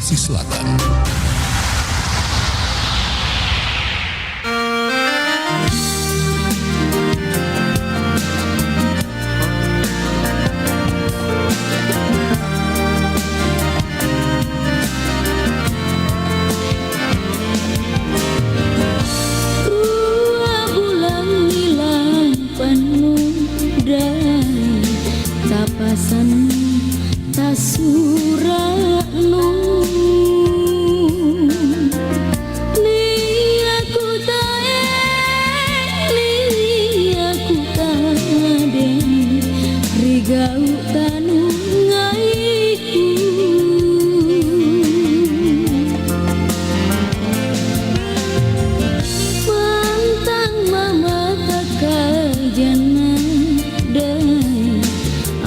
Sulawesi Selatan. Tapasan tasurakno li aku tade rigau tanu ngaiku pantang mama kakajana dai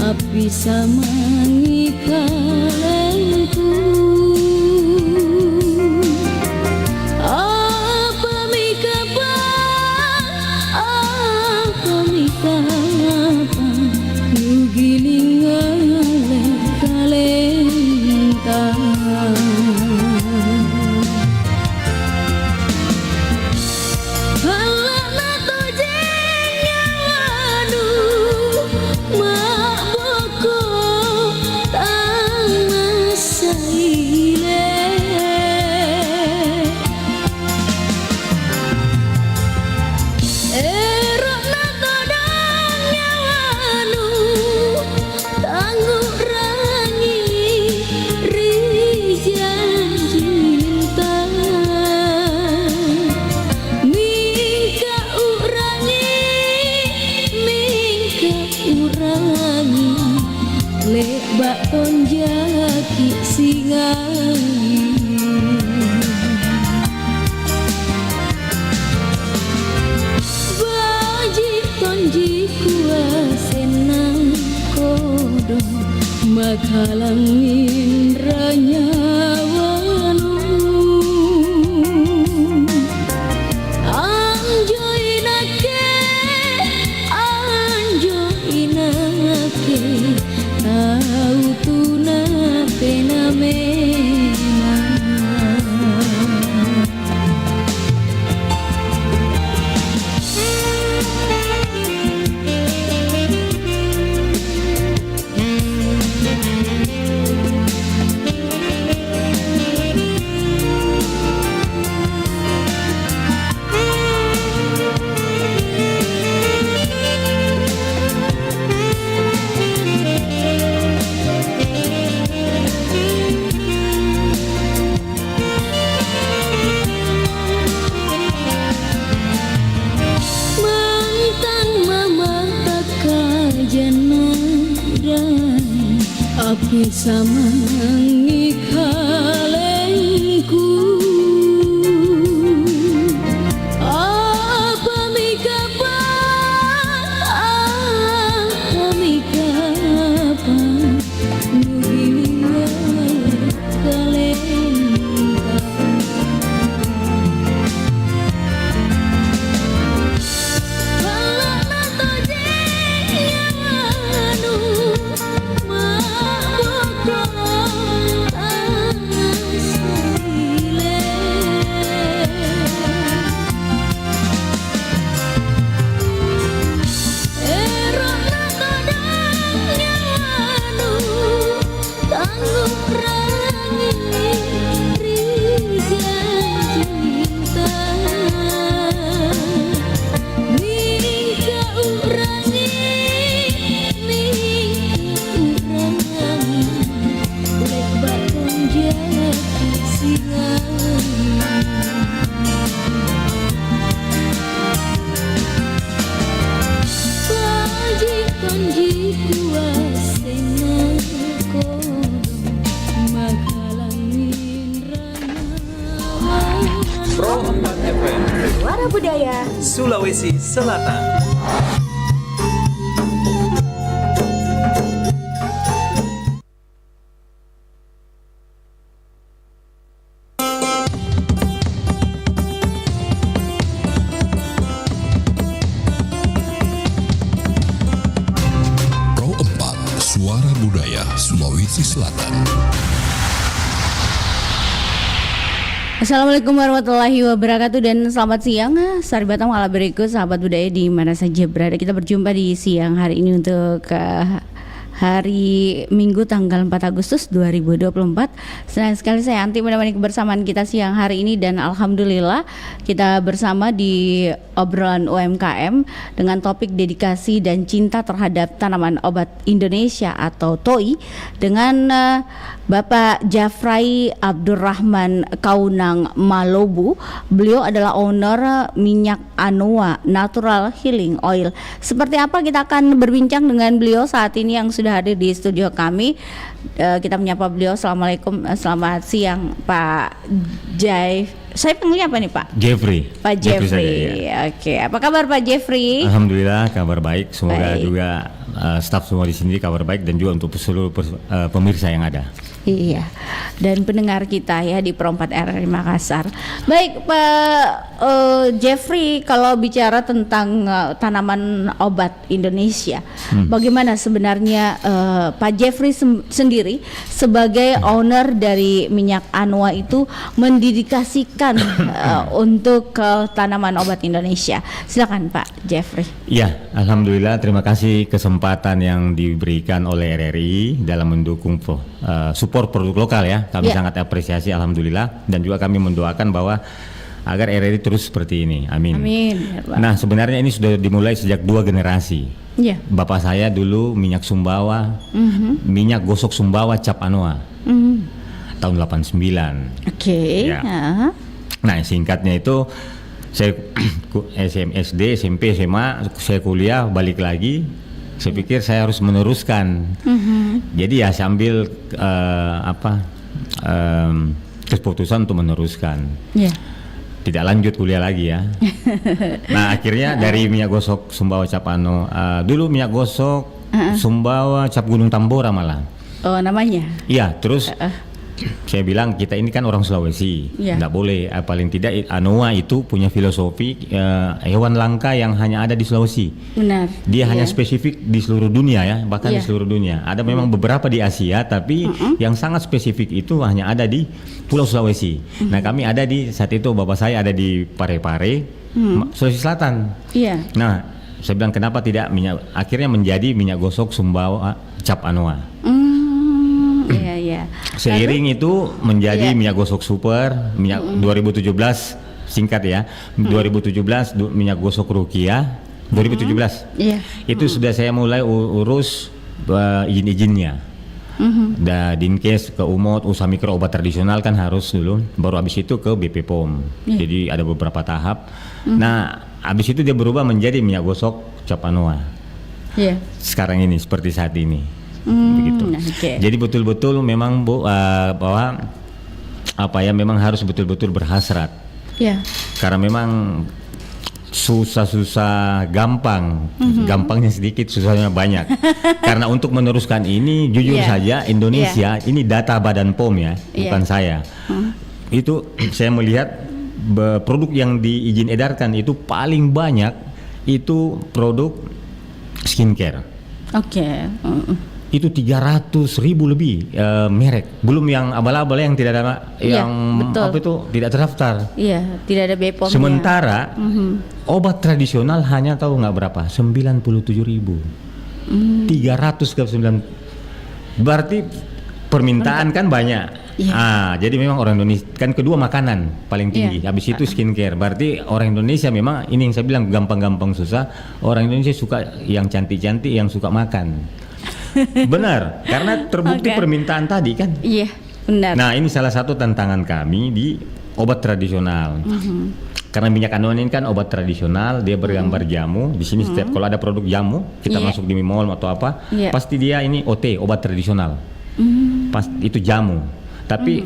api sama ngikalenku apa mikapa nugiling ngale kalentang lek bak tonjaki singai baji tonji kuasenang kodo makalangin ranyawanu anjoinake tahu tuna pena api sama ngikalenku apa mikapa nugiling kalentang Pro 4 FM Suara Budaya Sulawesi Selatan. Pro 4 Suara Budaya Sulawesi Selatan. Assalamualaikum warahmatullahi wabarakatuh dan selamat siang Saribata Mala Berikut sahabat budaya di mana saja berada. Kita berjumpa di siang hari ini untuk hari Minggu tanggal 4 Agustus 2024. Senang sekali saya Anti menemani kebersamaan kita siang hari ini dan alhamdulillah kita bersama di obrolan UMKM dengan topik dedikasi dan cinta terhadap tanaman obat Indonesia atau TOI dengan Bapak Jafrai Abdurrahman Kaunang Malobu. Beliau adalah owner minyak Anoa Natural Healing Oil. Seperti apa kita akan berbincang dengan beliau saat ini yang sudah hadir di studio kami. Kita menyapa beliau. Assalamualaikum, selamat siang Pak Jai. Saya panggilnya apa nih Pak? Jeffrey. Pak Jeffrey. Saja, ya. Oke, apa kabar Pak Jeffrey? Alhamdulillah kabar baik. Semoga Baik. juga staf semua di sini kabar baik dan juga untuk seluruh pemirsa yang ada. Iya, dan pendengar kita ya di Perempat RRI Makassar. Baik Pak Jeffrey, kalau bicara tentang tanaman obat Indonesia, bagaimana sebenarnya Pak Jeffrey sendiri sebagai owner dari minyak Anoa itu mendedikasikan untuk tanaman obat Indonesia? Silakan Pak Jeffrey. Ya, alhamdulillah terima kasih kesempatan yang diberikan oleh RRI dalam mendukung support produk lokal ya. Kami sangat apresiasi alhamdulillah dan juga kami mendoakan bahwa agar RRI terus seperti ini. Amin. Amin. Nah, sebenarnya ini sudah dimulai sejak 2 generasi. Ya. Bapak saya dulu minyak Sumbawa, minyak gosok Sumbawa cap Anoa. Tahun 89. Oke. Ya. Nah, singkatnya itu saya SD, SMP, SMA, saya kuliah, balik lagi. Saya pikir saya harus meneruskan. Jadi ya sambil keputusan untuk meneruskan. Yeah. Tidak lanjut kuliah lagi ya. Nah, akhirnya dari minyak gosok Sumbawa cap dulu minyak gosok Sumbawa cap Gunung Tambora malah. Oh, namanya? Iya, terus saya bilang kita ini kan orang Sulawesi, tidak boleh. Paling tidak Anoa itu punya filosofi hewan langka yang hanya ada di Sulawesi. Benar. Dia hanya spesifik di seluruh dunia ya, bahkan di seluruh dunia. Ada memang beberapa di Asia, tapi yang sangat spesifik itu hanya ada di Pulau Sulawesi. Nah, kami ada di saat itu bapak saya ada di Parepare, Sulawesi Selatan. Iya. Nah, saya bilang kenapa tidak akhirnya menjadi minyak gosok Sumbawa cap Anoa. Iya. Seiring itu menjadi minyak gosok super, minyak 2017 singkat ya, 2017 minyak gosok Rukia, 2017. Iya. Itu sudah saya mulai urus izin-izinnya. Dinkes ke Umot, usaha mikro obat tradisional kan harus dulu, baru habis itu ke BP POM. Jadi ada beberapa tahap. Nah, habis itu dia berubah menjadi minyak gosok cap Anoa. Iya. Sekarang ini seperti saat ini. Begitu. Jadi betul-betul memang bahwa memang harus betul-betul berhasrat. Ya. Karena memang susah gampang, gampangnya sedikit, susahnya banyak. Karena untuk meneruskan ini jujur saja Indonesia ini data Badan POM ya, bukan saya. Itu saya melihat produk yang diizin edarkan itu paling banyak itu produk skincare. Oke. Itu 300.000 lebih merek, belum yang abal-abal yang tidak ada itu tidak terdaftar. Iya, tidak ada BPOM. Sementara obat tradisional hanya tahu nggak berapa? 97.000. 300 ke 9. Berarti permintaan kan banyak. Jadi memang orang Indonesia kan kedua makanan paling tinggi. Habis itu skincare. Berarti orang Indonesia memang ini yang saya bilang gampang-gampang susah. Orang Indonesia suka yang cantik-cantik, yang suka makan. Benar, karena terbukti permintaan tadi kan. Iya, benar. Nah, ini salah satu tantangan kami di obat tradisional. Karena minyak Anoa ini kan obat tradisional, dia bergambar jamu. Di sini setiap kalau ada produk jamu, kita masuk di mall atau apa, pasti dia ini OT, obat tradisional. Itu jamu. Tapi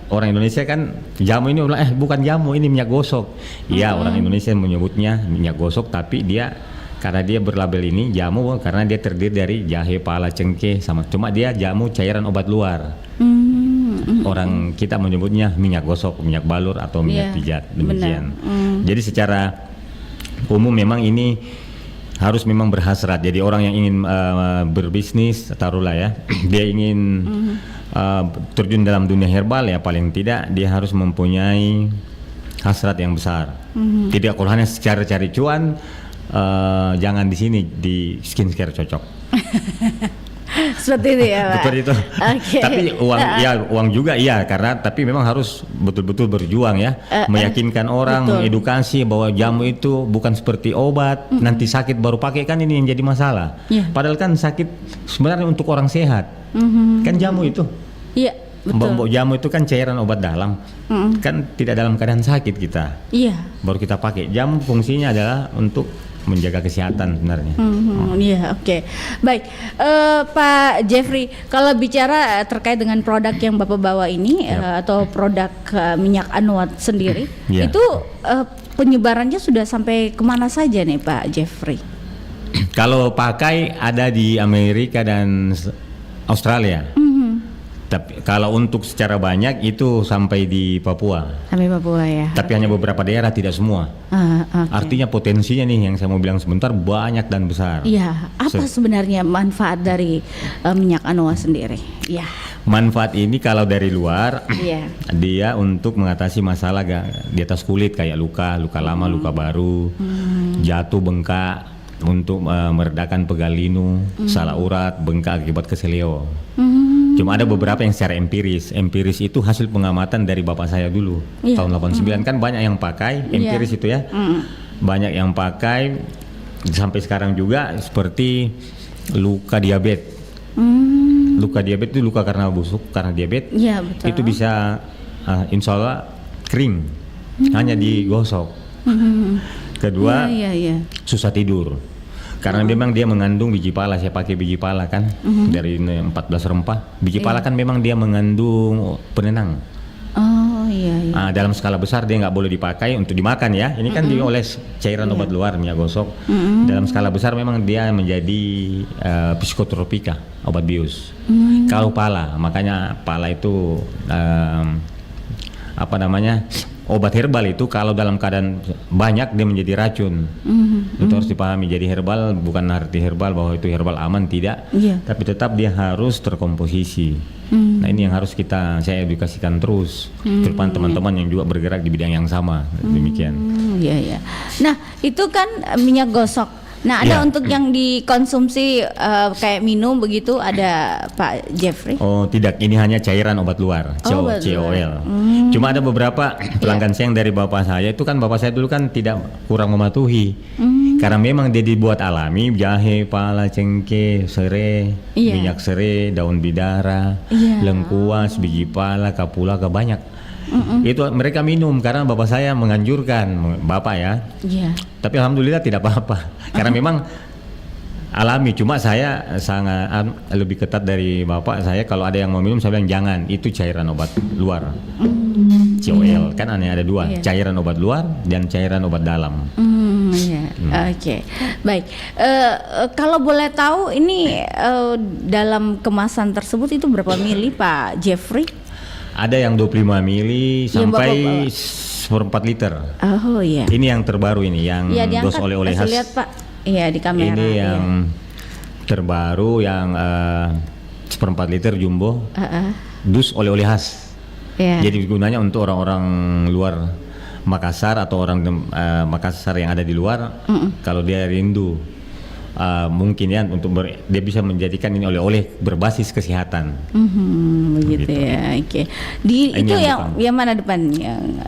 orang Indonesia kan jamu ini bukan jamu, ini minyak gosok. Iya, orang Indonesia menyebutnya minyak gosok, tapi dia karena dia berlabel ini jamu karena dia terdiri dari jahe, pala, cengkeh sama. Cuma dia jamu cairan obat luar. Orang kita menyebutnya minyak gosok, minyak balur atau minyak pijat demikian. Jadi secara umum memang ini harus memang berhasrat. Jadi orang yang ingin berbisnis, taruhlah ya, dia ingin terjun dalam dunia herbal ya, paling tidak dia harus mempunyai hasrat yang besar. Tidak kalau hanya secara cari cuan, jangan di sini di skincare cocok. Seperti itu ya Pak. Seperti itu. Oke. Tapi uang juga iya, karena tapi memang harus betul-betul berjuang ya, meyakinkan orang, betul. mengedukasi bahwa jamu itu bukan seperti obat, nanti sakit baru pakai, kan ini yang jadi masalah. Iya. Padahal kan sakit sebenarnya untuk orang sehat. Kan jamu itu. Iya, betul. Jamu itu kan cairan obat dalam. Kan tidak dalam keadaan sakit kita. Iya. Baru kita pakai. Jamu fungsinya adalah untuk menjaga kesehatan sebenarnya. Iya, oke. Baik, Pak Jeffrey, kalau bicara terkait dengan produk yang Bapak bawa ini atau produk minyak Anwat sendiri, Yap. itu penyebarannya sudah sampai kemana saja nih Pak Jeffrey? Kalau pakai ada di Amerika dan Australia. Tapi kalau untuk secara banyak itu sampai di Papua. Sampai Papua ya. Tapi hanya beberapa daerah, tidak semua. Oke. Artinya potensinya nih yang saya mau bilang sebentar banyak dan besar. Iya, apa sebenarnya manfaat dari minyak Anoa sendiri? Iya. Manfaat ini kalau dari luar, Iya. dia untuk mengatasi masalah di atas kulit kayak luka lama, luka baru, jatuh, bengkak, untuk meredakan pegal linu, salah urat, bengkak akibat keseleo. Cuma ada beberapa yang secara empiris. Empiris itu hasil pengamatan dari bapak saya dulu. Iya. Tahun 89 kan banyak yang pakai empiris itu ya. Banyak yang pakai sampai sekarang juga, seperti luka diabetes. Luka diabetes itu luka karena busuk, karena diabetes. Iya, betul. Itu bisa insya Allah kering, hanya digosok. Kedua, Iya. susah tidur. Karena memang dia mengandung biji pala, saya pakai biji pala kan, dari 14 rempah. Biji pala kan memang dia mengandung penenang. Oh iya. Dalam skala besar dia nggak boleh dipakai untuk dimakan ya. Ini kan dioles cairan obat luar, minyak gosok. Dalam skala besar memang dia menjadi psikotropika, obat bius. Kalau pala, makanya pala itu obat herbal itu kalau dalam keadaan banyak dia menjadi racun. Itu harus dipahami. Jadi herbal bukan arti herbal bahwa itu herbal aman, tidak. Tapi tetap dia harus terkomposisi. Nah ini yang harus saya edukasikan terus, terutama teman-teman yang juga bergerak di bidang yang sama. Demikian. Iya. Nah itu kan minyak gosok. Nah ada untuk yang dikonsumsi kayak minum begitu, ada Pak Jeffrey? Oh tidak, ini hanya cairan obat luar, COL. Cuma ada beberapa pelanggan saya yang dari bapak saya, itu kan bapak saya dulu kan tidak kurang mematuhi. Karena memang dia dibuat alami, jahe, pala, cengkeh, serai, minyak serai, daun bidara, lengkuas, biji pala, kapulaga, banyak. Itu mereka minum karena bapak saya menganjurkan, bapak ya. Tapi alhamdulillah tidak apa-apa. Karena memang alami. Cuma saya sangat lebih ketat dari bapak saya. Kalau ada yang mau minum saya bilang jangan, itu cairan obat luar. COL kan ada dua, cairan obat luar dan cairan obat dalam. Oke. Baik. Kalau boleh tahu ini dalam kemasan tersebut itu berapa mili Pak Jeffrey? Ada yang 25 mili sampai 1/4 liter. Oh iya. Ini yang terbaru ini, yang dos oleh-oleh khas. Lihat Pak. Iya di kamera. Ini yang terbaru, yang 1/4 liter jumbo. Dus oleh-oleh khas. Jadi gunanya untuk orang-orang luar Makassar atau orang Makassar yang ada di luar, kalau dia rindu mungkin ya untuk dia bisa menjadikan ini oleh-oleh berbasis kesehatan. Begitu ya. Oke. Itu yang mana depan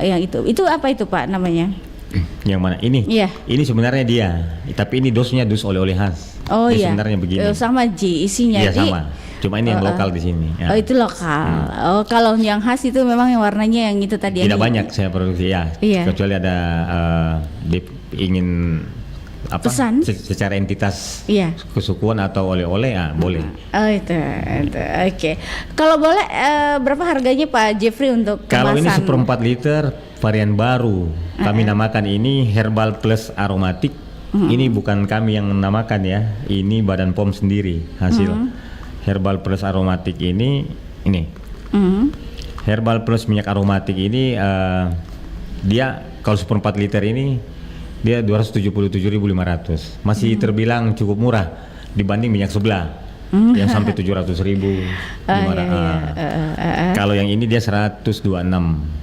yang itu apa itu Pak namanya? Yang mana ini? Iya. Ini sebenarnya dia, tapi ini dosnya dus oleh-oleh khas. Oh dia iya. Sebenarnya begini. Sama isinya. Iya sama. Cuma ini yang lokal di sini. Oh itu lokal. Oh kalau yang khas itu memang yang warnanya yang itu tadi. Tidak banyak saya produksi ya. Kecuali ada dia ingin pesan secara entitas kesukuan atau oleh-oleh boleh. Oh itu. Oke. Kalau boleh berapa harganya Pak Jeffrey untuk kemasan? Kalau ini 1/4 liter varian baru. Kami namakan ini Herbal Plus Aromatik. Ini bukan kami yang menamakan ya. Ini Badan POM sendiri hasil. Herbal Plus Aromatik ini. Herbal Plus minyak aromatik ini dia kalau 1/4 liter ini dia 277.500. Masih terbilang cukup murah dibanding minyak sebelah yang sampai 700.000. Kalau yang ini dia 126.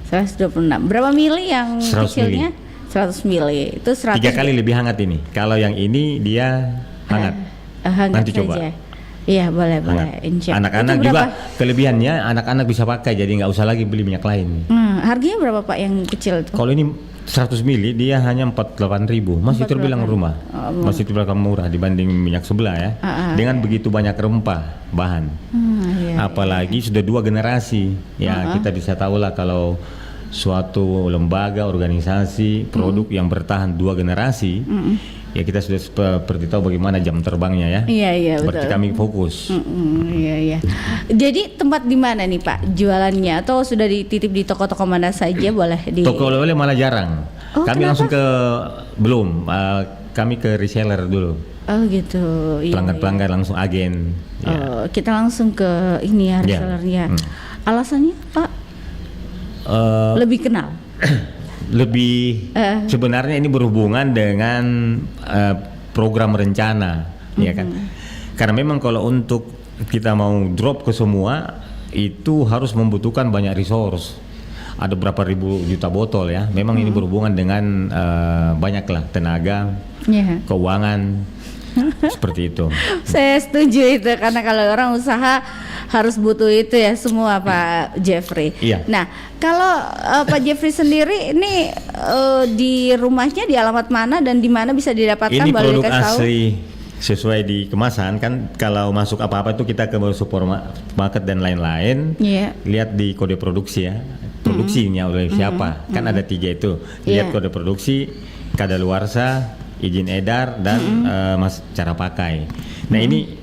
126. Berapa mili yang 100 kecilnya? 100 mili. Itu 100. 3 kali lebih hangat ini. Kalau yang ini dia hangat. Hangat Nanti saja. coba. Iya boleh. Insya Allah. Anak-anak Itu juga berapa? kelebihannya anak-anak bisa pakai, jadi nggak usah lagi beli minyak lain. Harganya berapa Pak yang kecil itu? Kalau ini 100 mili dia hanya 48.000, masih terbilang rumah, masih terbilang murah dibanding minyak sebelah ya. Dengan begitu banyak rempah bahan, apalagi sudah 2 generasi ya. Kita bisa tahu lah kalau suatu lembaga organisasi produk yang bertahan 2 generasi, ya kita sudah seperti tahu bagaimana jam terbangnya ya. Iya Berarti betul. kami fokus. Iya. Jadi tempat di mana nih Pak jualannya? Atau sudah dititip di toko-toko mana saja boleh di? Toko oleh-oleh malah jarang. Oh, Kami kenapa? langsung ke kami ke reseller dulu. Oh gitu. Iya, Pelanggan-pelanggan langsung agen. iya. Oh, kita langsung ke ini ya Iya. resellernya. Alasannya Pak? Eh, Lebih kenal. lebih sebenarnya ini berhubungan dengan program rencana, ya kan? Karena memang kalau untuk kita mau drop ke semua itu harus membutuhkan banyak resource. Ada berapa ribu juta botol ya. Memang ini berhubungan dengan banyaklah tenaga, keuangan, seperti itu. Saya setuju itu karena kalau orang usaha harus butuh itu ya semua Pak Jeffrey. Iya. Nah kalau Pak Jeffrey sendiri ini di rumahnya di alamat mana dan di mana bisa didapatkan? Ini boleh produk dikasih tahu? asli sesuai di kemasan kan. Kalau masuk apa-apa itu kita ke supermarket dan lain-lain. Iya. Lihat di kode produksi ya. Produksinya oleh siapa? Kan ada 3 itu. Lihat Iya. kode produksi, kadaluarsa, izin edar dan cara pakai. Nah, ini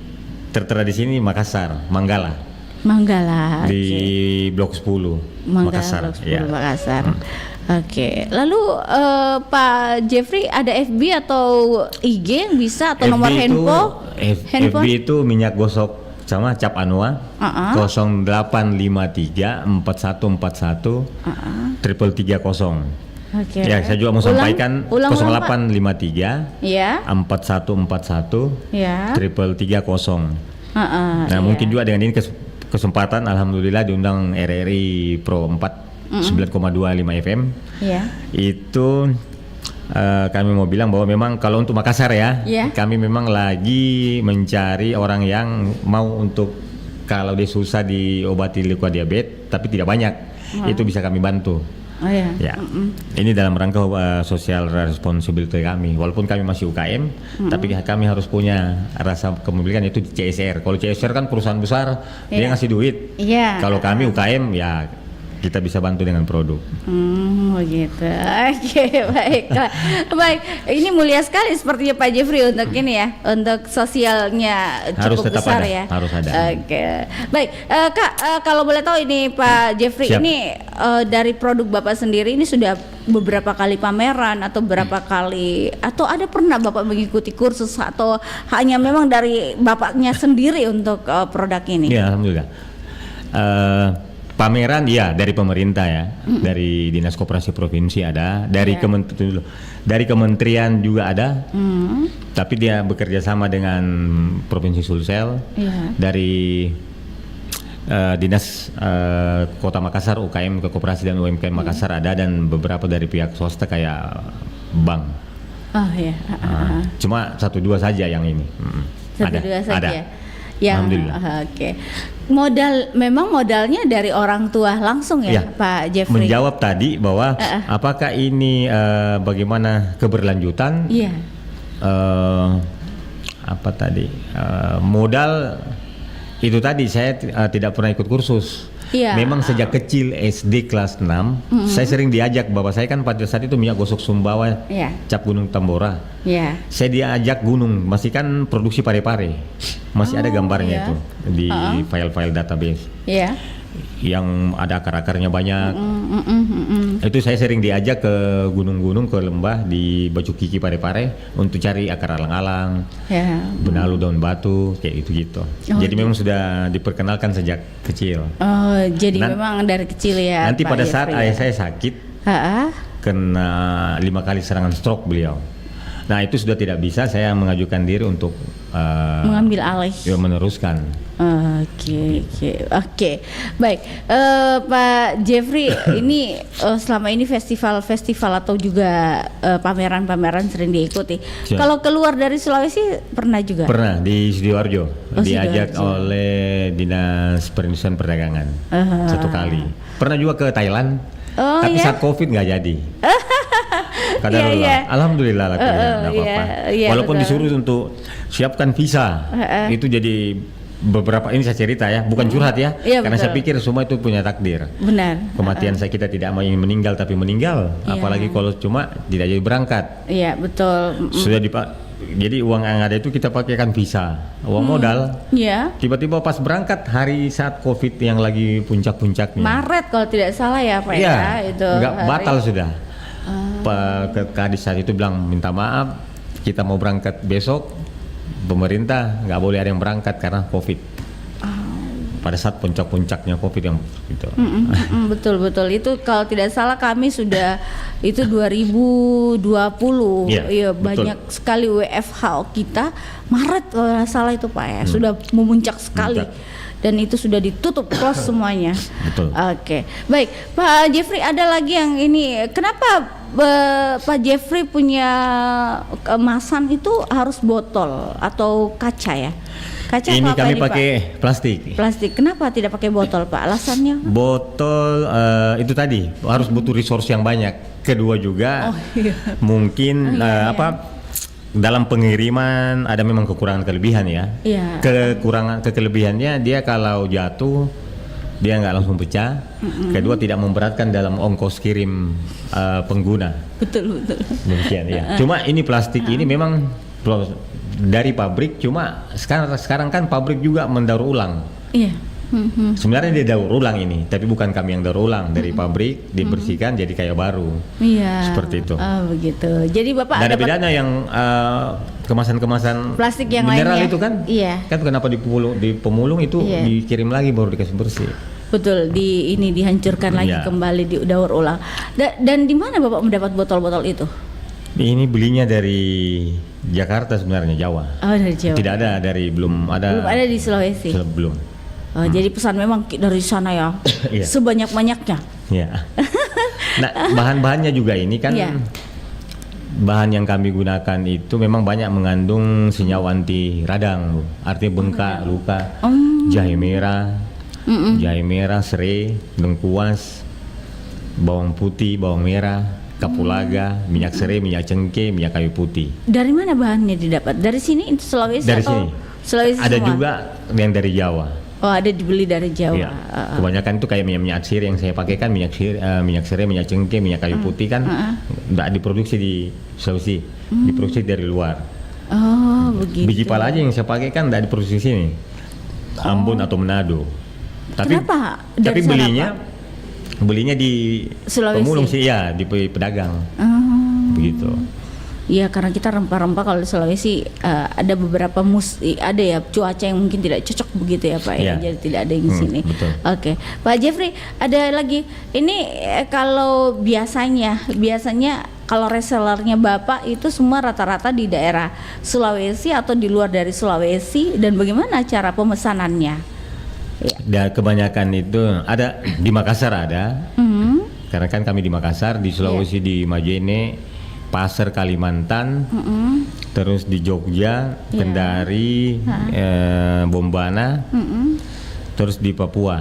tertera di sini Makassar, Manggala. Manggala. Di Blok 10 Makassar. Blok 10 Ya. Makassar. Oke. Lalu Pak Jeffrey ada FB atau IG yang bisa atau nomor handphone? FB itu minyak gosok sama cap Anua 0853 4141 330. Oke. Ya, saya juga mau sampaikan ulang, Pak. 0853 Ya. 4141 Ya. 330. Nah, Iya. mungkin juga dengan ini kesempatan alhamdulillah diundang RRI Pro 4 9,25 FM. Ya. Itu kami mau bilang bahwa memang kalau untuk Makassar ya, Iya. kami memang lagi mencari orang yang mau untuk kalau dia susah diobati leukodia diabetes tapi tidak banyak, itu bisa kami bantu. Oh ya. Ya, ini dalam rangka social responsibility kami. Walaupun kami masih UKM, tapi kami harus punya rasa kepemilikan yaitu di CSR. Kalau CSR kan perusahaan besar, dia Iya. ngasih duit. Iya. Kalau kami UKM ya kita bisa bantu dengan produk. Begitu. Oke, baiklah. Baik, ini mulia sekali sepertinya Pak Jeffrey untuk ini ya, untuk sosialnya Harus cukup tetap besar ada, ya. harus ada. Oke, baik, Kak. Kalau boleh tahu ini Pak Jeffrey, Siap. ini dari produk Bapak sendiri ini sudah beberapa kali pameran atau berapa kali atau ada pernah Bapak mengikuti kursus atau hanya memang dari Bapaknya sendiri untuk produk ini? Ya, alhamdulillah. Pameran ya dari pemerintah ya, dari Dinas Koperasi Provinsi ada, dari dari kementerian juga ada, tapi dia bekerja sama dengan Provinsi Sulsel, dari Dinas Kota Makassar, UKM Koperasi dan UMKM Makassar ada, dan beberapa dari pihak swasta kayak bank. Oh ya. Cuma 1-2 saja yang ini. Dua saja. Ada. Ya, Alhamdulillah. Oke. Memang modalnya dari orang tua langsung ya, Pak Jeffrey. Menjawab tadi bahwa apakah ini bagaimana keberlanjutan? Iya. Apa tadi? Modal itu tadi saya tidak pernah ikut kursus. Iya. Memang sejak kecil SD kelas 6 saya sering diajak, bapak saya kan pada saat itu minyak gosok Sumbawa, cap Gunung Tambora. Iya. Saya diajak gunung, masih kan produksi pare-pare, masih ada gambarnya itu di file-file database. Iya. Yang ada akar-akarnya banyak. Itu saya sering diajak ke gunung-gunung, ke lembah di Baju Kiki Pare-Pare untuk cari akar alang-alang, benalu daun batu, kayak gitu-gitu. Jadi memang sudah diperkenalkan sejak kecil. Oh, jadi memang dari kecil ya. Nanti Pak pada saat Jeffrey, ayah saya sakit, kena 5 kali serangan stroke beliau. Nah itu sudah tidak bisa, saya mengajukan diri untuk mengambil alih. ya, meneruskan. Oke. Baik, Pak Jeffrey, ini selama ini festival-festival atau juga pameran-pameran sering diikuti. Siap. Kalau keluar dari Sulawesi pernah juga? Pernah di Sidoarjo, Oh, diajak Sidoarjo. oleh Dinas Perindustrian Perdagangan 1 kali. Pernah juga ke Thailand, Oh, tapi ya? saat COVID nggak jadi. Kadarullah. Iya. Alhamdulillah lah, nggak apa-apa. iya, Walaupun betul. disuruh untuk siapkan visa, itu jadi beberapa, ini saya cerita ya, bukan curhat ya, Iya, karena saya betul. pikir semua itu punya takdir. Benar. Kematian saya, kita tidak mau ingin meninggal tapi meninggal, Iya. apalagi kalau cuma tidak jadi berangkat. Iya, betul. Sudah jadi uang yang ada itu kita pakaikan visa, uang modal. Iya. Tiba-tiba pas berangkat hari saat COVID yang lagi puncak-puncaknya. Maret kalau tidak salah ya Pak Iya, ya, itu nggak hari. batal sudah. Pak Kadis saat itu bilang minta maaf, kita mau berangkat besok, pemerintah nggak boleh ada yang berangkat karena COVID. Pada saat puncak-puncaknya COVID yang gitu. Betul itu kalau tidak salah kami sudah itu 2020 Iya, iya betul. banyak sekali WFH kita Maret kalau tidak salah itu Pak ya sudah memuncak sekali. Memuncak. Dan itu sudah ditutup close semuanya. Betul. Oke, baik Pak Jeffrey, ada lagi yang ini. Kenapa Pak Jeffrey punya kemasan itu harus botol atau kaca ya? Kaca Ini atau apa kami Pak? pakai plastik. Plastik. Kenapa tidak pakai botol Pak? Alasannya? Botol itu tadi harus butuh resource yang banyak. Kedua juga mungkin dalam pengiriman ada memang kekurangan kelebihan ya. Iya. Kelebihannya dia kalau jatuh dia nggak langsung pecah. Kedua tidak memberatkan dalam ongkos kirim pengguna. Betul. Demikian ya. Cuma ini plastik ini memang dari pabrik, cuma sekarang kan pabrik juga mendaur ulang. Iya. Sebenarnya dia daur ulang ini, tapi bukan kami yang daur ulang, dari pabrik dibersihkan jadi kayak baru. Iya. Seperti itu. Oh, begitu. Jadi Bapak Dan ada dapat bedanya yang kemasan-kemasan plastik yang mineral lainnya. itu kan? Iya. Kan kenapa di pemulung itu Iya. dikirim lagi baru dikasih bersih. Betul, ini dihancurkan lagi Iya. kembali didaur ulang. Dan di mana Bapak mendapat botol-botol itu? Ini belinya dari Jakarta sebenarnya, Jawa. Oh, dari Jawa. Tidak ada belum ada di Sulawesi. belum. Oh, jadi pesan memang dari sana ya. Iya. Sebanyak-banyaknya. Ya. Nah, bahan-bahannya juga ini kan Iya. bahan yang kami gunakan itu memang banyak mengandung senyawa anti radang, Bu. Artinya bengkak, luka, jahe merah, serai, lengkuas, bawang putih, bawang merah, kapulaga, minyak serai, minyak cengkeh, minyak kayu putih. Dari mana bahannya didapat? Dari sini itu Sulawesi Dari atau sini. Sulawesi Ada semua? juga yang dari Jawa. Oh, ada dibeli dari Jawa. Iya. Kebanyakan itu kayak minyak sirih yang saya pakai kan minyak serai, minyak cengkeh, minyak kayu putih kan nggak diproduksi di Sulawesi, diproduksi dari luar. Oh, begitu. Biji pala aja yang saya pakai kan nggak diproduksi di sini, Ambon atau Manado. Kenapa? Dari Tapi sana, belinya di Sulawesi? pemulung sih ya, di pedagang begitu. Iya, karena kita rempah-rempah kalau di Sulawesi ada beberapa ada ya cuaca yang mungkin tidak cocok begitu ya Pak ya, Iya. jadi tidak ada yang di sini. Betul. Oke, Pak Jeffrey, ada lagi ini kalau biasanya kalau resellernya Bapak itu semua rata-rata di daerah Sulawesi atau di luar dari Sulawesi, dan bagaimana cara pemesanannya? Ya. Dan kebanyakan itu ada di Makassar ada, karena kan kami di Makassar, di Sulawesi di Majene, Pasir Kalimantan, terus di Jogja, Kendari, Bombana, terus di Papua,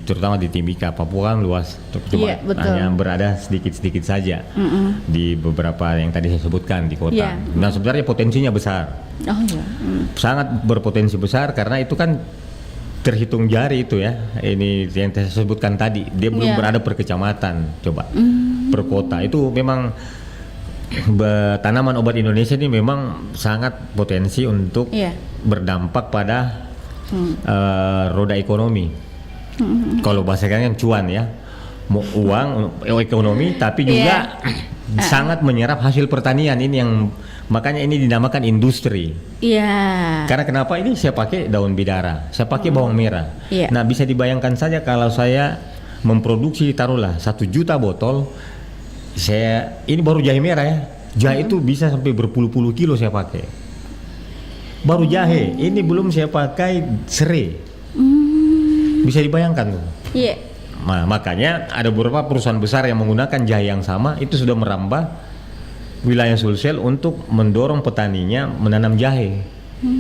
terutama di Timika. Papua kan luas, cuma Iya, betul. hanya berada sedikit-sedikit saja di beberapa yang tadi saya sebutkan di kota. Iya. Nah sebenarnya potensinya besar, Oh iya. sangat berpotensi besar karena itu kan terhitung jari itu ya. Ini yang saya sebutkan tadi, dia belum Iya. berada per kecamatan, coba per kota. Itu memang tanaman obat Indonesia ini memang sangat potensi untuk Iya. berdampak pada roda ekonomi. Kalau bahasa kan cuan ya, mau uang, ekonomi, tapi juga sangat menyerap hasil pertanian. Ini yang makanya ini dinamakan industri. Iya. Karena kenapa ini saya pakai daun bidara, saya pakai bawang merah. Iya. Nah bisa dibayangkan saja kalau saya memproduksi taruhlah 1 juta botol. Ini baru jahe merah ya. Jahe itu bisa sampai berpuluh-puluh kilo saya pakai. Baru jahe, ini belum saya pakai serai. Bisa dibayangkan tuh. Iya. Nah, makanya ada beberapa perusahaan besar yang menggunakan jahe yang sama itu sudah merambah wilayah Sulsel untuk mendorong petaninya menanam jahe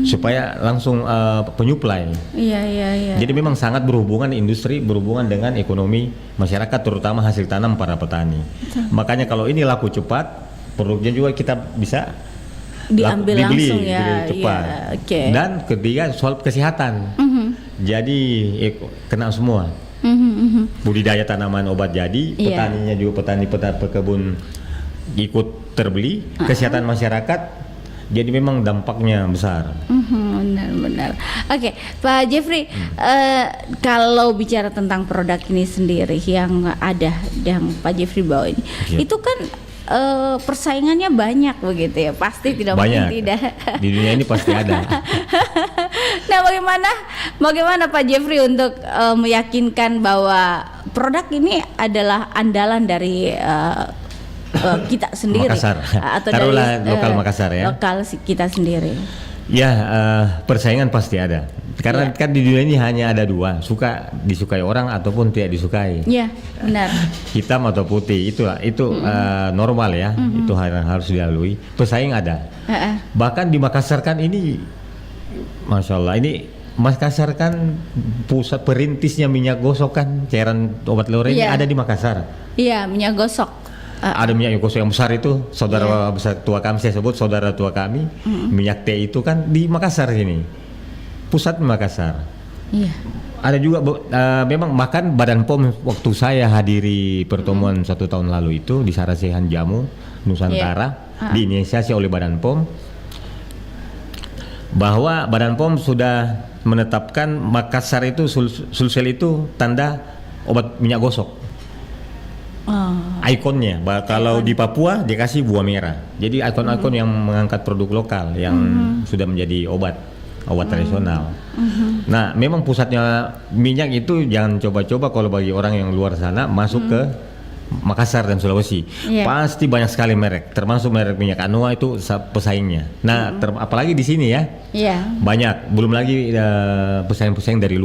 supaya langsung penyuplai. Iya. Jadi memang sangat berhubungan industri, berhubungan dengan ekonomi masyarakat, terutama hasil tanam para petani. Makanya kalau ini laku cepat, produknya juga kita bisa Diambil dibeli langsung ya. cepat. Iya, oke. Dan ketiga soal kesehatan. Jadi kena semua. Budidaya tanaman obat jadi, Iya. petaninya juga petani pekebun ikut terbeli, kesehatan masyarakat, jadi memang dampaknya besar. Benar-benar. Oke, Pak Jeffrey, kalau bicara tentang produk ini sendiri yang ada yang Pak Jeffrey bawa ini, Iya. itu kan persaingannya banyak begitu ya, pasti tidak Banyak. mungkin tidak. Di dunia ini pasti ada. Nah, bagaimana Pak Jeffrey untuk meyakinkan bahwa produk ini adalah andalan dari kita sendiri, Makassar. atau Taruhlah dari lokal Makassar ya. lokal kita sendiri. Ya, persaingan pasti ada. Karena Iya. kan di dunia ini hanya ada dua, disukai orang ataupun tidak disukai. Iya, benar. Hitam atau putih, itu normal ya. Itu harus dilalui. Pesaing ada. Bahkan di Makassar kan ini, Masya Allah, ini Makassar kan pusat perintisnya minyak gosok kan, cairan obat lore ini Iya. ada di Makassar. Iya, minyak gosok. Ada minyak gosok yang besar itu, saudara besar tua kami, saya sebut saudara tua kami. Minyak teh itu kan di Makassar sini, pusat Makassar. Iya. Ada juga memang makan Badan POM waktu saya hadiri pertemuan 1 tahun lalu itu di Sarasehan Jamu Nusantara, diinisiasi oleh Badan POM, bahwa Badan POM sudah menetapkan Makassar itu Sulsel itu tanda obat minyak gosok. Ikonnya, kalau di Papua dikasih buah merah. Jadi ikon-ikon yang mengangkat produk lokal yang sudah menjadi obat tradisional. Nah, memang pusatnya minyak itu jangan coba-coba kalau bagi orang yang luar sana masuk ke Makassar dan Sulawesi. Pasti banyak sekali merek, termasuk merek minyak Anoa itu pesaingnya. Nah, apalagi di sini ya. Banyak, belum lagi pesaing-pesaing dari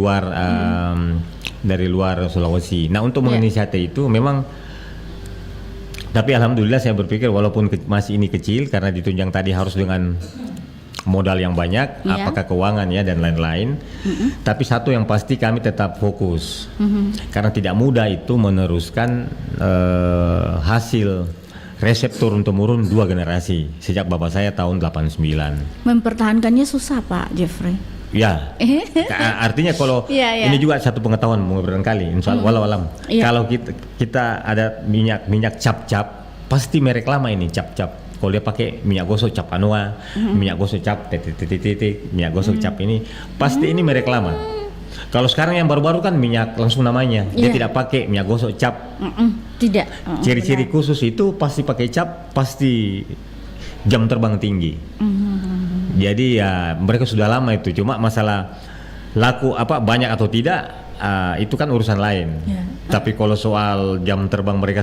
luar Sulawesi. Nah, untuk menginisiasi itu memang, tapi alhamdulillah saya berpikir walaupun masih ini kecil karena ditunjang tadi harus dengan modal yang banyak, apakah keuangan ya dan lain-lain. Tapi satu yang pasti kami tetap fokus, karena tidak mudah itu meneruskan hasil resep turun-temurun 2 generasi sejak bapak saya tahun 89. Mempertahankannya susah Pak Jeffrey. Ya, artinya kalau ini juga satu pengetahuan barangkali, insya Allah walau alam. Kalau kita ada minyak cap-cap, pasti merek lama ini cap-cap. Kalau dia pakai minyak gosok cap Anoa, minyak gosok cap titik, minyak gosok cap ini, pasti ini merek lama. Kalau sekarang yang baru-baru kan minyak langsung namanya, dia tidak pakai minyak gosok cap. Tidak. Ciri-ciri khusus itu pasti pakai cap, pasti jam terbang tinggi. Jadi ya mereka sudah lama itu, cuma masalah laku banyak atau tidak itu kan urusan lain. Tapi kalau soal jam terbang mereka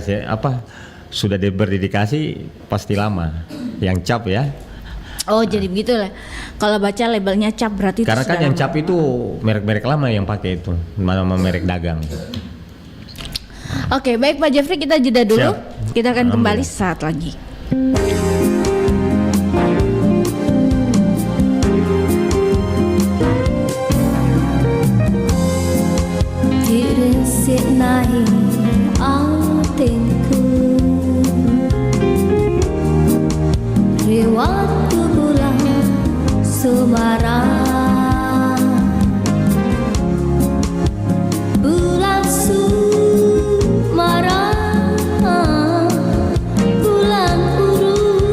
sudah berdedikasi pasti lama. Yang cap ya. Oh, jadi begitulah. Kalau baca labelnya cap berarti itu karena kan yang cap itu merek-merek lama yang pakai itu, nama merek dagang. Oke, baik Pak Jeffrey, kita jeda dulu. Siap. Kita akan kembali saat lagi. Waktu bulan Semarang, bulan Semarang, bulan urung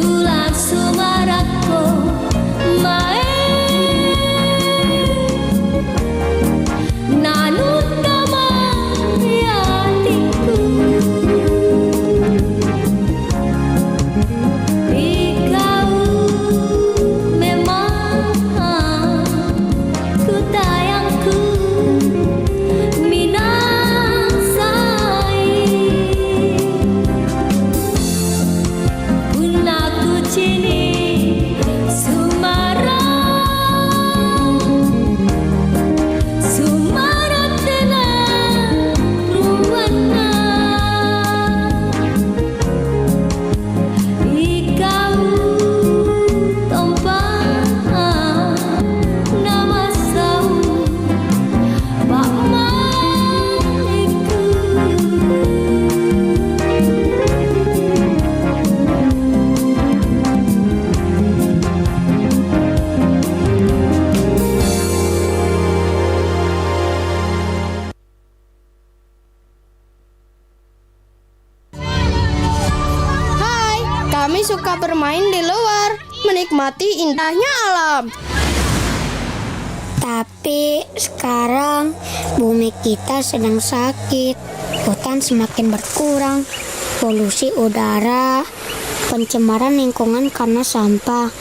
bulan sumarako mae nanut damai hatiku Ikau memang ku tayangku minasai pun aku cini Sumarang telah ruwana Ikau tompah nama sau Pak Maiku Hai, kami suka bermain di luar, menikmati indahnya alam. Tapi sekarang bumi kita sedang sakit, hutan semakin berkurang, polusi udara, pencemaran lingkungan karena sampah,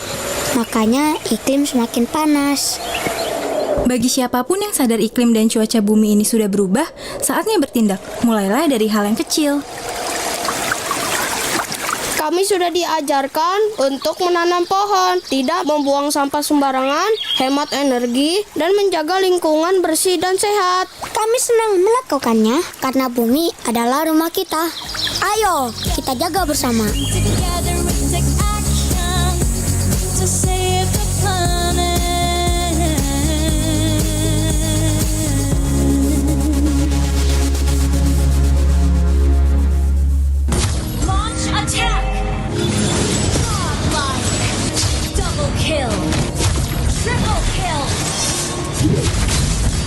makanya iklim semakin panas. Bagi siapapun yang sadar iklim dan cuaca bumi ini sudah berubah, saatnya bertindak. Mulailah dari hal yang kecil. Kami sudah diajarkan untuk menanam pohon, tidak membuang sampah sembarangan, hemat energi, dan menjaga lingkungan bersih dan sehat. Kami senang melakukannya karena bumi adalah rumah kita. Ayo, kita jaga bersama. Together we take action to save the planet. Launch attack. Godlike. Double kill. Triple kill.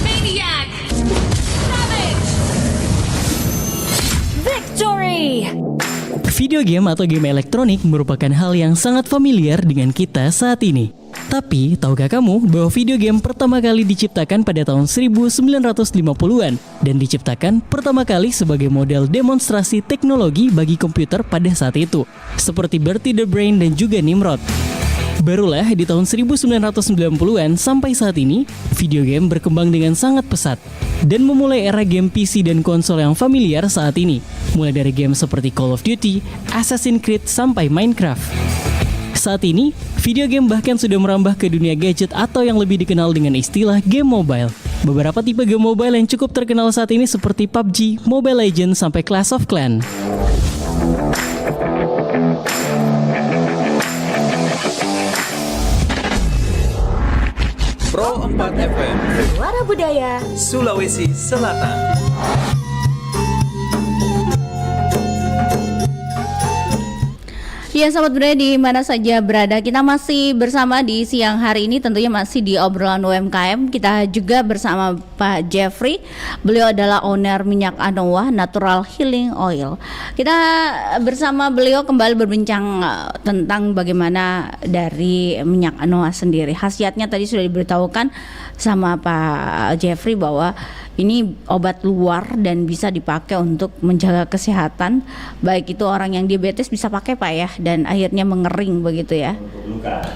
Maniac. Savage. Victory. Video game atau game elektronik merupakan hal yang sangat familiar dengan kita saat ini. Tapi, tahukah kamu bahwa video game pertama kali diciptakan pada tahun 1950-an dan diciptakan pertama kali sebagai model demonstrasi teknologi bagi komputer pada saat itu, seperti Bertie the Brain dan juga Nimrod. Barulah di tahun 1990-an sampai saat ini, video game berkembang dengan sangat pesat dan memulai era game PC dan konsol yang familiar saat ini, mulai dari game seperti Call of Duty, Assassin's Creed, sampai Minecraft. Saat ini, video game bahkan sudah merambah ke dunia gadget atau yang lebih dikenal dengan istilah game mobile. Beberapa tipe game mobile yang cukup terkenal saat ini seperti PUBG, Mobile Legends, sampai Clash of Clans. Pro 4 FM Suara Budaya Sulawesi Selatan. Ya sahabat budaya di mana saja berada, kita masih bersama di siang hari ini, tentunya masih di obrolan UMKM. Kita juga bersama Pak Jeffrey, beliau adalah owner minyak Anoa Natural Healing Oil. Kita bersama beliau kembali berbincang tentang bagaimana dari minyak Anoa sendiri. Khasiatnya tadi sudah diberitahukan sama Pak Jeffrey bahwa ini obat luar dan bisa dipakai untuk menjaga kesehatan, baik itu orang yang diabetes bisa pakai Pak ya, dan akhirnya mengering begitu ya.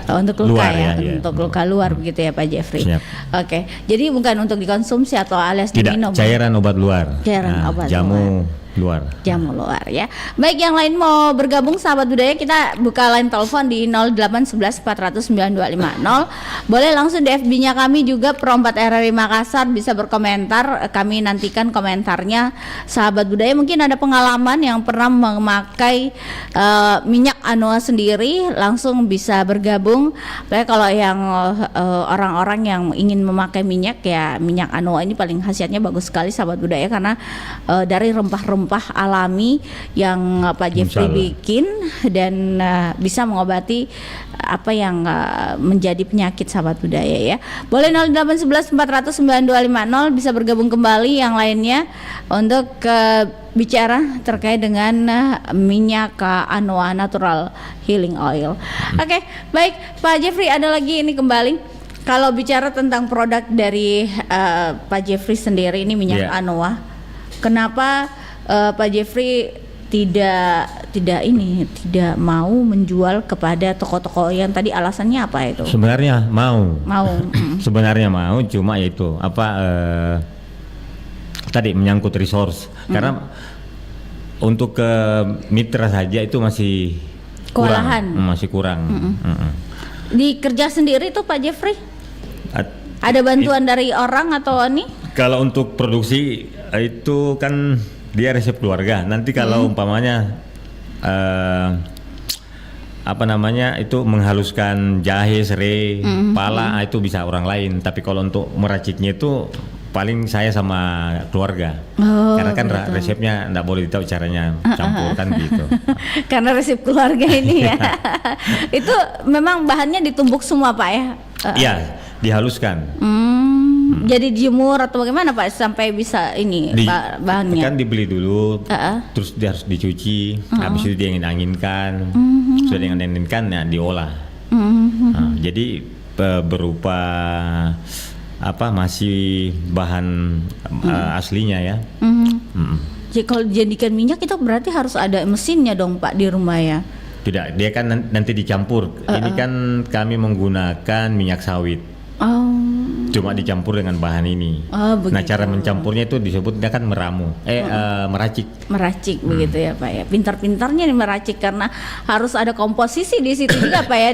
Untuk luka Luar, ya, ya. untuk luka luar begitu ya Pak Jeffrey. Siap. Oke, jadi bukan untuk dikonsumsi atau alias diminum. Tidak, cairan obat luar. Cairan obat jamu luar. Jamu luar ya. Baik, yang lain mau bergabung sahabat budaya, kita buka line telepon di 0811 400 9250. Boleh langsung di FB-nya kami juga Pro 4 RRI Makassar, bisa berkomentar. Kami nantikan komentarnya sahabat budaya. Mungkin ada pengalaman yang pernah memakai minyak Anoa sendiri, langsung bisa bergabung. Baik, kalau yang orang-orang yang ingin memakai minyak ya, minyak Anoa ini paling khasiatnya bagus sekali sahabat budaya, karena dari rempah-rempah alami yang Pak Jeffrey bikin dan bisa mengobati apa yang menjadi penyakit sahabat budaya ya. Boleh 0811 400 9250 bisa bergabung kembali yang lainnya untuk bicara terkait dengan minyak Anoa Natural Healing Oil. Oke, baik Pak Jeffrey, ada lagi ini kembali. Kalau bicara tentang produk dari Pak Jeffrey sendiri ini minyak Anoa, kenapa Pak Jeffrey tidak mau menjual kepada toko-toko yang tadi, alasannya apa itu? Sebenarnya mau. Sebenarnya mau, cuma itu tadi menyangkut resource. Karena untuk ke mitra saja itu masih kewalahan. Masih kurang. Dikerja sendiri tuh Pak Jeffrey? Ada bantuan dari orang atau ini? Kalau untuk produksi itu kan dia resep keluarga. Nanti kalau umpamanya itu menghaluskan jahe, serai, pala, itu bisa orang lain. Tapi kalau untuk meraciknya itu paling saya sama keluarga. Karena kan resepnya enggak boleh tahu caranya campur kan gitu. Karena resep keluarga ini ya. Itu memang bahannya ditumbuk semua Pak ya? Iya, dihaluskan. Jadi dijemur atau bagaimana Pak sampai bisa ini bahannya? Kan dibeli dulu, terus dia harus dicuci, habis itu diangin-anginkan, sudah diangin-anginkan ya diolah. Jadi berupa masih bahan aslinya ya. Jadi kalau dijadikan minyak itu berarti harus ada mesinnya dong Pak di rumah ya? Tidak, dia kan nanti dicampur. Ini kan kami menggunakan minyak sawit. Cuma dicampur dengan bahan ini. Nah, cara mencampurnya itu disebut dia kan meracik. Meracik begitu ya Pak ya. Pintar-pintarnya nih meracik karena harus ada komposisi di situ juga Pak ya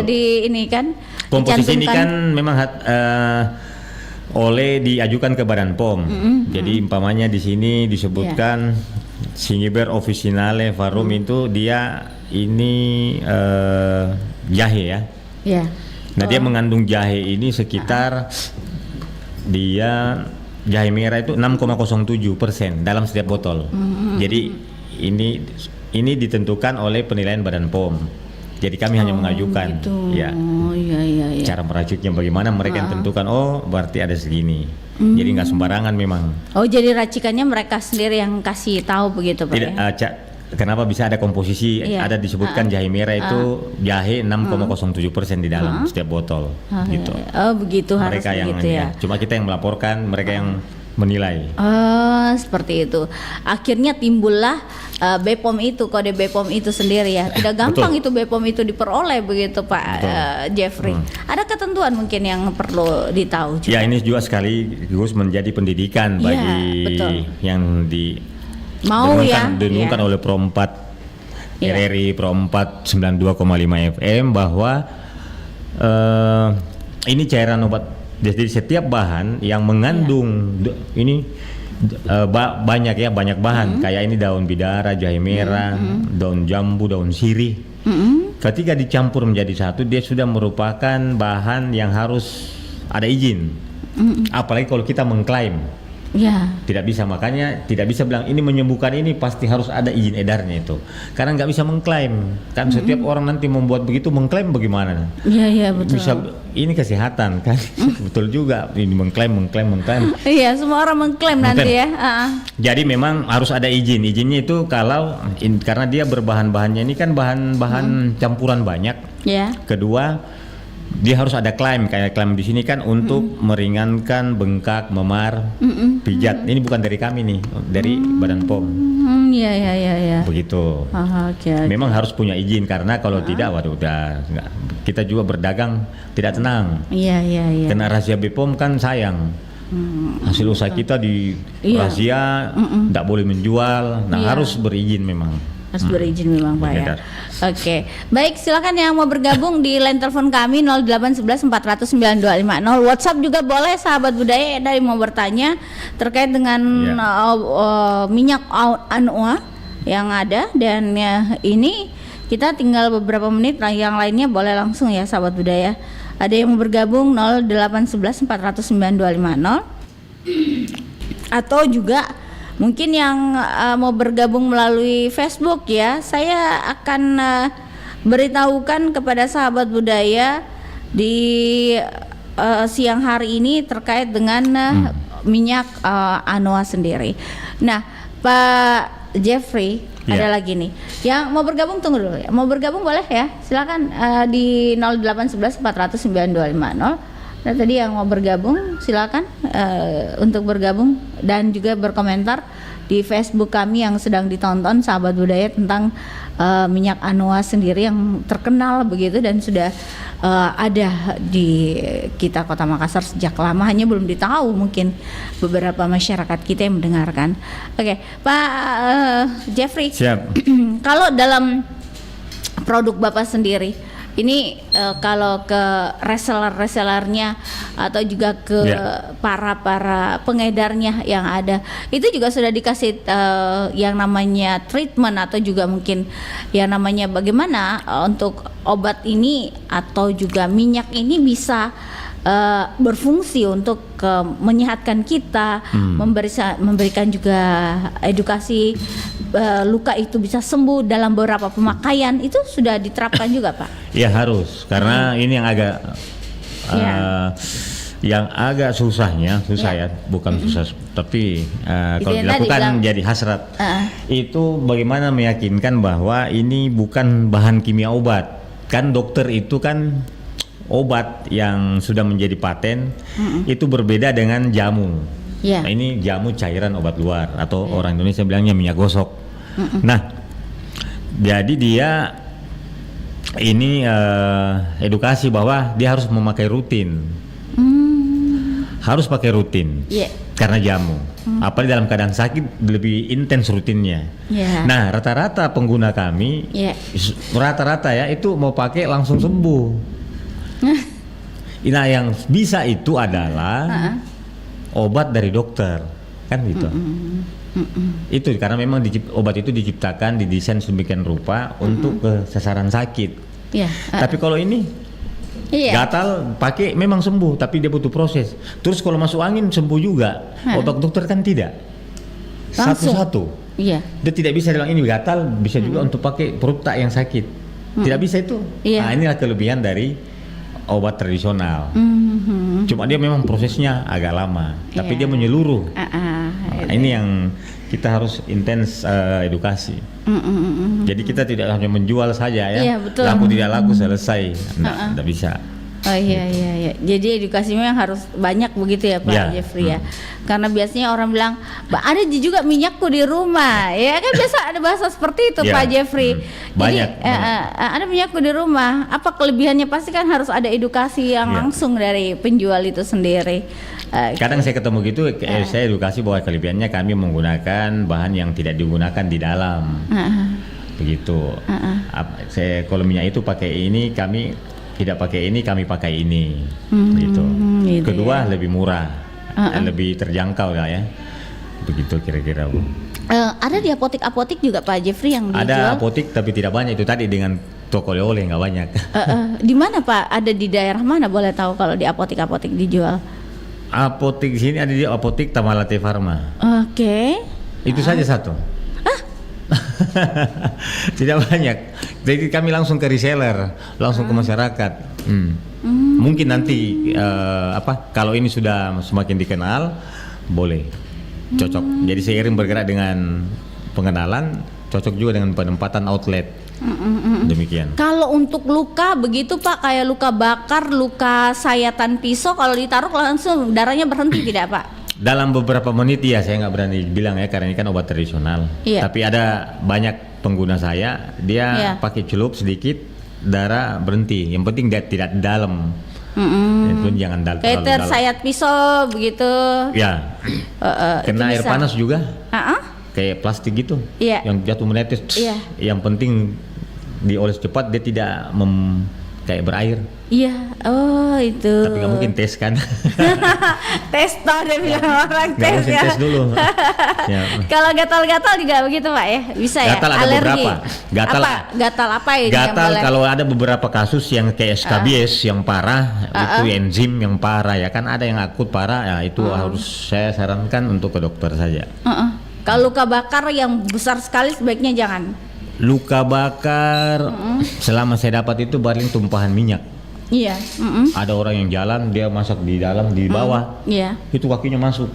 di ini kan. Komposisi ini kan memang oleh diajukan ke Badan POM. Jadi umpamanya di sini disebutkan Singiber Officinale Varum itu dia ini jahe ya. Nah dia mengandung jahe ini sekitar dia jahe merah itu 6,07% dalam setiap botol. Jadi ini ditentukan oleh penilaian Badan POM. Jadi kami hanya mengajukan cara meraciknya bagaimana mereka yang tentukan. Berarti ada segini. Jadi nggak sembarangan memang. Jadi racikannya mereka sendiri yang kasih tahu begitu Pak? Tidak. Kenapa bisa ada komposisi? Ada disebutkan jahe merah itu jahe 6,07% di dalam setiap botol. Gitu. Begitu harus mereka yang begitu ya. Cuma kita yang melaporkan, mereka yang menilai. Seperti itu. Akhirnya timbullah BPOM itu, kode BPOM itu sendiri ya. Tidak gampang itu BPOM itu diperoleh begitu Pak Jeffrey. Ada ketentuan mungkin yang perlu ditahu juga. Ya ini juga sekaligus menjadi pendidikan bagi yang denungkan oleh Pro 4 RRI Pro 4 92,5 FM bahwa ini cairan obat. Jadi setiap bahan yang mengandung ini banyak bahan kayak ini daun bidara, jahe merah, daun jambu, daun sirih. Ketika dicampur menjadi satu, dia sudah merupakan bahan yang harus ada izin. Apalagi kalau kita mengklaim. Tidak bisa, makanya tidak bisa bilang ini menyembuhkan ini, pasti harus ada izin edarnya itu. Karena nggak bisa mengklaim. Kan setiap orang nanti membuat begitu mengklaim bagaimana? Iya betul. Bisa ini kesehatan kan? Betul juga ini mengklaim. Iya, semua orang mengklaim nanti ya. Jadi memang harus ada izin. Izinnya itu karena dia berbahan-bahannya ini kan bahan-bahan campuran banyak. Kedua, dia harus ada klaim, kayak klaim di sini kan untuk meringankan bengkak, memar, pijat. Ini bukan dari kami nih, dari Badan POM. Iya. Begitu. Memang harus punya izin karena kalau tidak, waduh udah nggak. Kita juga berdagang tidak tenang. Iya. Kena rahasia BPOM kan sayang. Hasil usaha kita di rahasia, tidak boleh menjual. Nah harus berizin memang. Harus berizin memang Pak ya. Oke, baik, silakan yang mau bergabung di line telepon kami 0811 400 9250. WhatsApp juga boleh sahabat budaya dari mau bertanya terkait dengan minyak Anoa yang ada dan ini kita tinggal beberapa menit, yang lainnya boleh langsung ya sahabat budaya. Ada yang mau bergabung 0811 400 9250 atau juga mungkin yang mau bergabung melalui Facebook ya, saya akan beritahukan kepada sahabat budaya di siang hari ini terkait dengan minyak Anoa sendiri. Nah, Pak Jeffrey, Iya. ada lagi nih yang mau bergabung, tunggu dulu ya. Mau bergabung boleh ya, silakan di 0811 400 9250. Dan tadi yang mau bergabung silakan untuk bergabung dan juga berkomentar di Facebook kami yang sedang ditonton Sahabat Budaya tentang minyak Anoa sendiri yang terkenal begitu dan sudah ada di kita Kota Makassar sejak lama, hanya belum ditahu mungkin beberapa masyarakat kita yang mendengarkan. Oke, Pak Jeffrey. Siap. Kalau dalam produk Bapak sendiri ini kalau ke resellernya atau juga ke para pengedarnya yang ada, itu juga sudah dikasih yang namanya treatment atau juga mungkin yang namanya bagaimana untuk obat ini atau juga minyak ini bisa berfungsi untuk menyehatkan kita, memberikan juga edukasi luka itu bisa sembuh dalam beberapa pemakaian, itu sudah diterapkan juga Pak? Ya harus, karena ini yang agak yang agak susah ya, bukan susah, tapi kalau yang dilakukan tadi jadi hasrat. Itu bagaimana meyakinkan bahwa ini bukan bahan kimia obat. Kan dokter itu kan obat yang sudah menjadi paten itu berbeda dengan jamu. Nah, ini jamu cairan obat luar atau orang Indonesia bilangnya minyak gosok. Nah, jadi dia ini edukasi bahwa dia harus memakai rutin, harus pakai rutin karena jamu. Apalagi dalam keadaan sakit lebih intens rutinnya. Nah, rata-rata pengguna kami, rata-rata ya itu mau pakai langsung sembuh. Nah, yang bisa itu adalah obat dari dokter, kan gitu. Itu karena memang obat itu diciptakan, didesain sedemikian rupa untuk ke sasaran sakit. Tapi kalau ini gatal pakai memang sembuh, tapi dia butuh proses. Terus kalau masuk angin sembuh juga. Obat dokter kan tidak. Satu-satu. Dia tidak bisa bilang ini gatal, bisa juga untuk pakai perut tak yang sakit. Tidak bisa itu. Nah, inilah kelebihan dari obat tradisional. Cuma dia memang prosesnya agak lama, tapi dia menyeluruh. Ini yang kita harus intens edukasi. Jadi kita tidak hanya menjual saja ya. Laku tidak laku selesai, tidak bisa. Oh iya. Jadi edukasi memang harus banyak begitu ya Pak Jeffrey ya. Karena biasanya orang bilang, ada juga minyakku di rumah. Ya kan biasa ada bahasa seperti itu Pak Jeffrey. Banyak. Jadi ada minyakku di rumah. Apa kelebihannya? Pasti kan harus ada edukasi yang langsung dari penjual itu sendiri. Kadang saya ketemu gitu, saya edukasi bahwa kelebihannya kami menggunakan bahan yang tidak digunakan di dalam. Begitu. Kalau minyak itu pakai ini, kami tidak pakai ini, kami pakai ini. Gitu. Kedua lebih murah, lebih terjangkau lah ya. Begitu kira-kira Bu. Ada di apotek-apotek juga Pak Jeffrey yang dijual? Ada apotek tapi tidak banyak, itu tadi dengan toko oleh-oleh nggak banyak. Di mana Pak? Ada di daerah mana boleh tahu kalau di apotek-apotek dijual? Apotek sini ada di apotek Tamalate Pharma. Itu saja satu. Tidak banyak. Jadi kami langsung ke reseller, langsung ke masyarakat. Mungkin nanti kalau ini sudah semakin dikenal, boleh cocok. Jadi seiring bergerak dengan pengenalan, cocok juga dengan penempatan outlet. Demikian. Kalau untuk luka begitu Pak, kayak luka bakar, luka sayatan pisau, kalau ditaruh langsung darahnya berhenti tidak Pak? Dalam beberapa menit ya, saya nggak berani bilang ya karena ini kan obat tradisional. Tapi ada banyak pengguna saya, dia pakai celup sedikit, darah berhenti. Yang penting dia tidak dalam. Itu jangan dalam. Kayak tersayat pisau begitu. Kena air panas juga. Kayak plastik gitu, yang jatuh menetes. Yang penting dioles cepat, dia tidak kayak berair. Itu. Tapi nggak mungkin tes kan? Tes toh dia bilang orang tes ya. Tes dulu. Kalau gatal-gatal juga begitu Pak ya, bisa gatal ya? Ada alergi. Beberapa. Gatal apa ini? Gatal kalau ada beberapa kasus yang kayak skabies yang parah, itu enzim yang parah ya kan, ada yang akut parah ya itu harus saya sarankan untuk ke dokter saja. Kalau luka bakar yang besar sekali sebaiknya jangan. Luka bakar selama saya dapat itu paling tumpahan minyak. Ada orang yang jalan dia masak di dalam di bawah, itu kakinya masuk.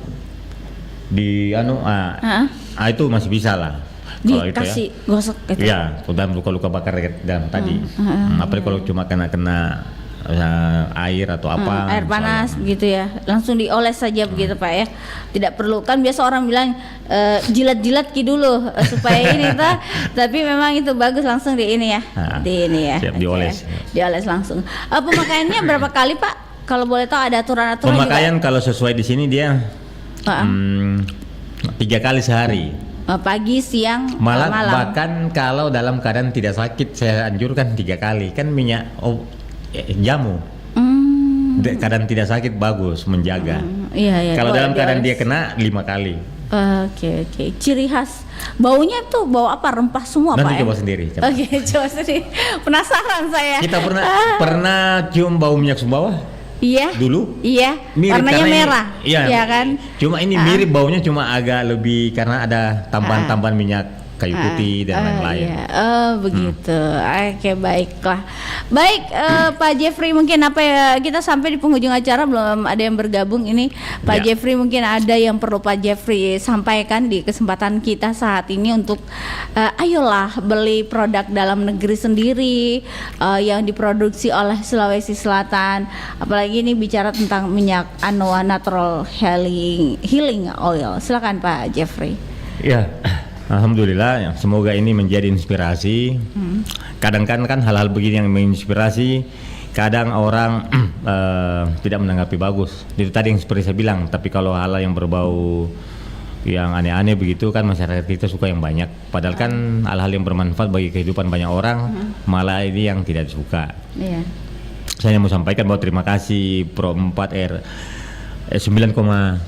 itu masih bisa lah. Kalau itu Dikasih gosok gitu. ya dan luka-luka bakar dan tadi apalagi kalau cuma kena air atau apa Air panas begitu ya, langsung dioles saja begitu Pak ya, tidak perlu, kan biasa orang bilang jilat-jilat dulu supaya ini tapi memang itu bagus langsung di ini ya, siap dioles. Dioles langsung. Pemakaiannya berapa kali Pak, kalau boleh tahu, ada aturan-aturan pemakaian juga? Kalau sesuai di sini dia 3 kali sehari. Pagi, siang, Malam. malam. Bahkan kalau dalam keadaan tidak sakit saya anjurkan 3 kali. Kan minyak jamu keadaan tidak sakit bagus menjaga. Iya. Kalau dalam keadaan dia kena 5 kali. Oke. Ciri khas baunya tuh bau apa, rempah semua Nanti Pak ya? coba sendiri. Oke, coba sendiri. Penasaran saya. Kita pernah cium bau minyak sumbawa? Iya. Dulu? Iya. Mirip, Warnanya karena merah. Iya kan? Cuma ini mirip baunya, cuma agak lebih karena ada tambahan-tambahan minyak kayu putih dan lain-lain. Iya. Begitu. Oke, baiklah. Baik, Pak Jeffrey, mungkin apa ya, kita sampai di penghujung acara, belum ada yang bergabung ini. Pak Jeffrey, mungkin ada yang perlu Pak Jeffrey sampaikan di kesempatan kita saat ini untuk ayolah beli produk dalam negeri sendiri yang diproduksi oleh Sulawesi Selatan. Apalagi ini bicara tentang minyak Anoa Natural Healing Oil. Silakan Pak Jeffrey. Ya. Alhamdulillah, semoga ini menjadi inspirasi. Kadang kan hal-hal begini yang menginspirasi, kadang orang tidak menanggapi bagus. Itu tadi yang seperti saya bilang. Tapi kalau hal yang berbau yang aneh-aneh begitu kan masyarakat kita suka yang banyak. Padahal kan hal-hal yang bermanfaat bagi kehidupan banyak orang, malah ini yang tidak suka. Iya. Saya mau sampaikan bahwa terima kasih Pro 4R 92,5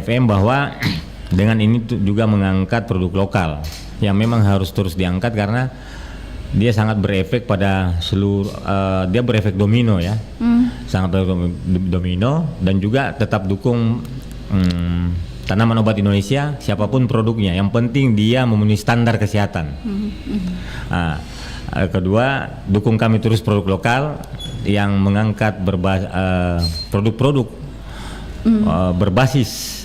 FM bahwa dengan ini juga mengangkat produk lokal yang memang harus terus diangkat karena dia sangat berefek pada seluruh dia berefek domino ya, sangat domino, dan juga tetap dukung tanaman obat Indonesia siapapun produknya, yang penting dia memenuhi standar kesehatan. Kedua, dukung kami terus produk lokal yang mengangkat produk-produk berbasis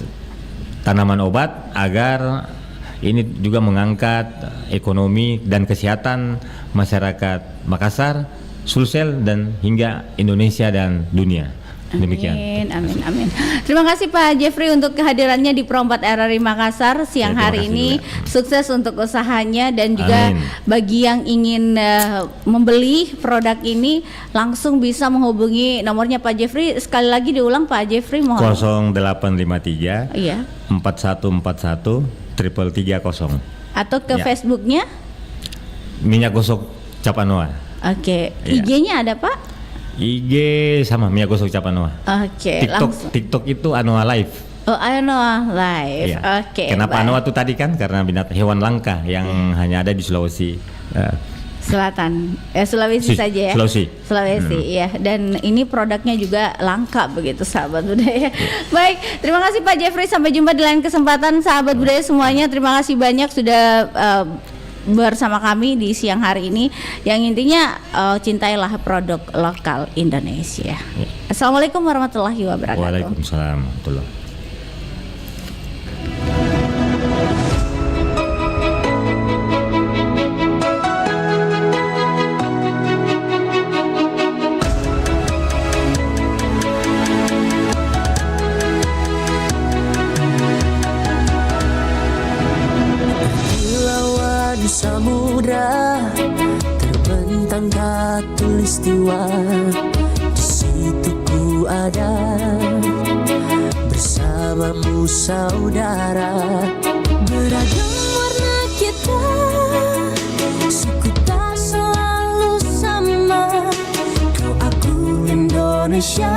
tanaman obat agar ini juga mengangkat ekonomi dan kesehatan masyarakat Makassar, Sulsel, dan hingga Indonesia dan dunia. Demikian. Amin. Terima kasih Pak Jeffrey untuk kehadirannya di Pro 4 RRI Makassar siang hari ini. Sukses untuk usahanya, dan juga bagi yang ingin membeli produk ini langsung bisa menghubungi nomornya Pak Jeffrey. Sekali lagi diulang Pak Jeffrey, mohon. 0853 4141 330. Atau ke Facebooknya Minyak Gosok Cap Anoa. Oke. IG-nya ada Pak? IG sama Minyak Gosok Cap Anoa. Oke. TikTok itu Anoa Live. Oh, Anoa Live. Iya. Oke. Kenapa Anoa itu tadi kan karena hewan langka yang hanya ada di Sulawesi Selatan, Sulawesi saja ya. Sulawesi, ya. Dan ini produknya juga langka begitu, sahabat budaya. Baik, terima kasih Pak Jeffrey. Sampai jumpa di lain kesempatan, sahabat budaya semuanya. Terima kasih banyak sudah bersama kami di siang hari ini. Yang intinya cintailah produk lokal Indonesia. Assalamualaikum warahmatullahi wabarakatuh. Waalaikumsalam warahmatullahi wabarakatuh. Samudra terbentang khatulistiwa, di situ ku ada bersamamu saudara. Beragam warna kita, suku tak selalu sama. Kau aku Indonesia.